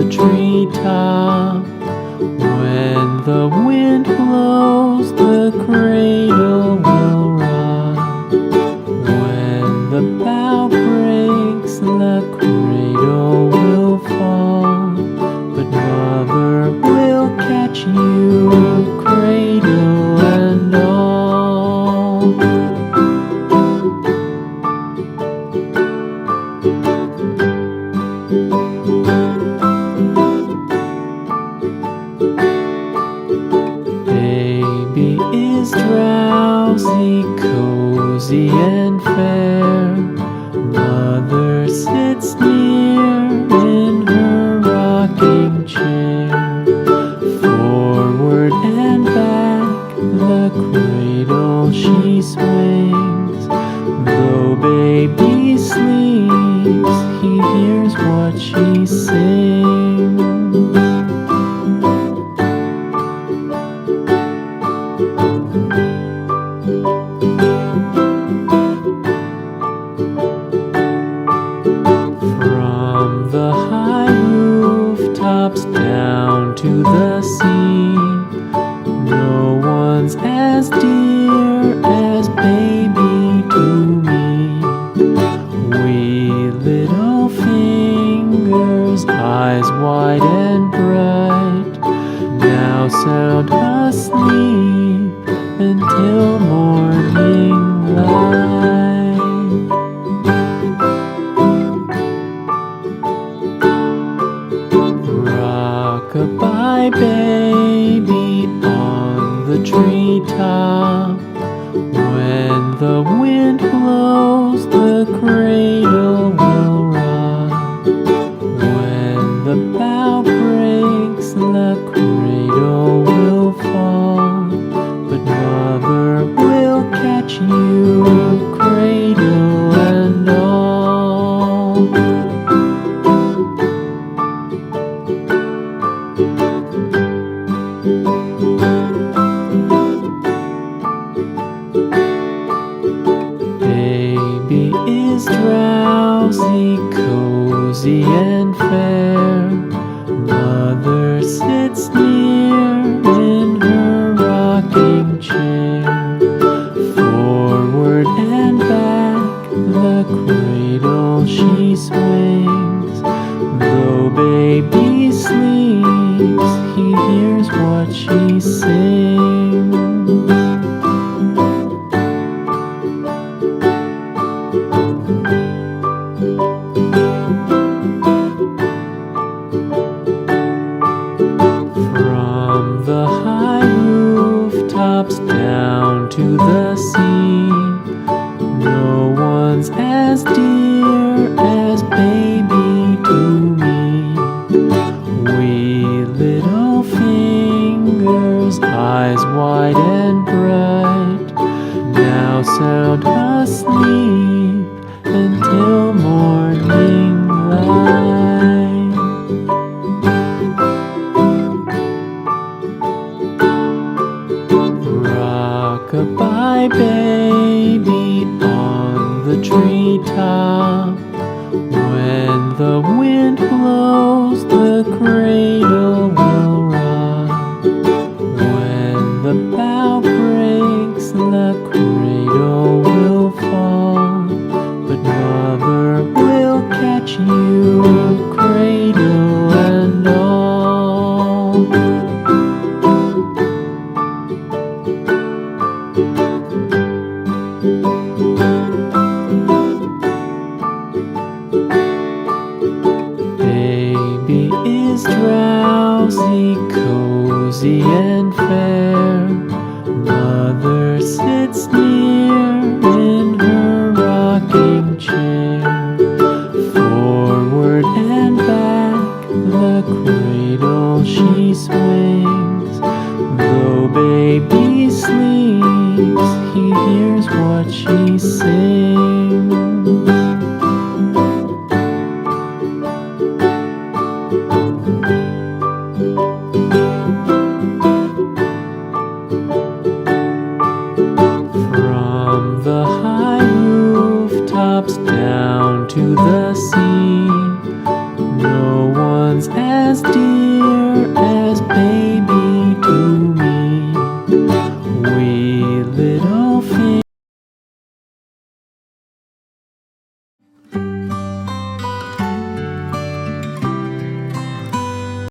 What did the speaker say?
the treetop. When the wind blows, the cradle will rock. When the bough breaks, the cradle will fall. But Mother will catch you, cradle and all. Baby is drowsy, cozy and fair. Mother sits near in her rocking chair. Forward and back, the cradle she swings. Though baby sleeps, he hears what she sings. From the high rooftops down to the sea, no one's as dear as baby to me. Wee little fingers, eyes wide and bright, now sound asleep until morning light. Rock-a-bye baby on the treetop. When the wind blows, the cradle will rock. When the bough breaks, the cradle will fall. But Mother will catch you, cradle and all. Baby is drowsy, cozy and fair. Mother sits near in her rocking chair. Forward and back, the cradle she swings. Though baby sleeps, he hears what she sings. From the high rooftops down to the sea, no one's as dear as baby to me. Wee little fingers, eyes wide and bright, now sound asleep until morning light. Rock-a-bye baby on the treetop. When the wind blows, the cradle will rock. When the bough breaks, the cradle will fall. But Mother will catch you, cradle and all. Baby is drowsy, cozy and fair. Mother sits near in her rocking chair. Forward and back, the cradle she swings. Though baby sleeps, he hears what she sings. From the high rooftops down to the sea, no one ones as dear as baby